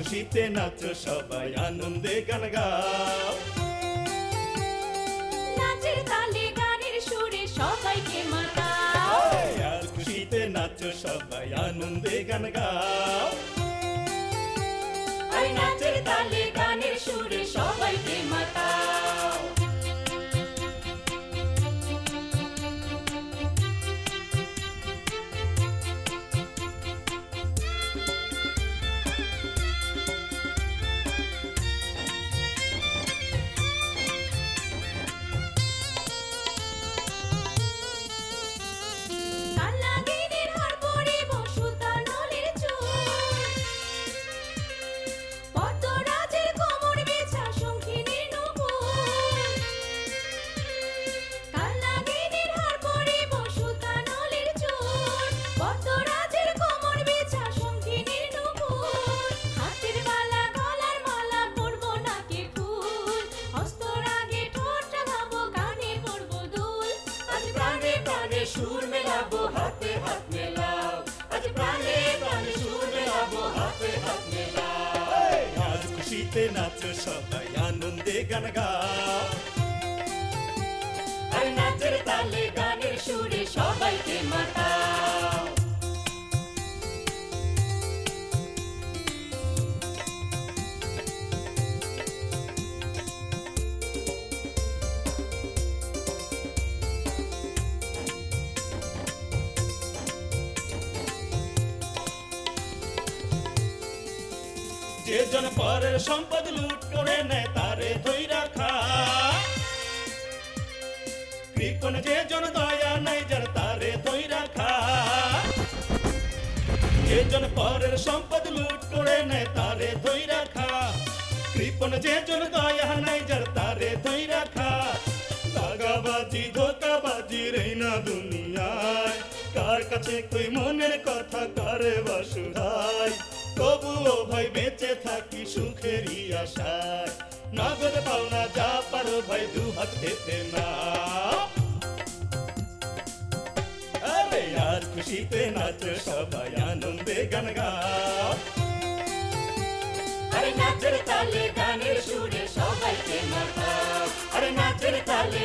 খুশিতে নাচো সবাই আনন্দে গান গাও নাচের তালে গানের সুরে সবাইকে মাতাও আজ খুশিতে নাচো সবাই আনন্দে গান গাও আর নাচের তালে গানের সুরে সবাইকে মাতাও সুর মেলাবো হাতে হাত মেলাও আজ প্রাণে প্রাণে সুর মেলাবো হাতে হাত মেলাও আজ খুশিতে নাচো সবাই আনন্দে গান গাও আর নাচের তালে গানের সুরে সবাইকে মাতাও যে জন পরের সম্পদ লুট করে নেয় তারে ধইরা খা কৃপণ যে জন দয়া নাই যার তারে ধইরা খা যে জন পরের সম্পদ লুট করে নেয় তারে ধইরা খা কৃপণ যে জন দয়া নাই যার তারে ধইরা খা দাগাবাজি ধোকাবাজি রে না দুনিয়ায় কার কাছে কই মনের কথা কারে বাসুধায় তবুও ভাই বেঁচে থাকি সুখেরই আশায় নগদ পাওনা যা পারো ভাই দু হাত পেতে না আরে আজ খুশিতে নাচো সবাই আনন্দে গান গাও আরে নাচের তালে গানের সুরে সবাইকে মাতাও আরে নাচের তালে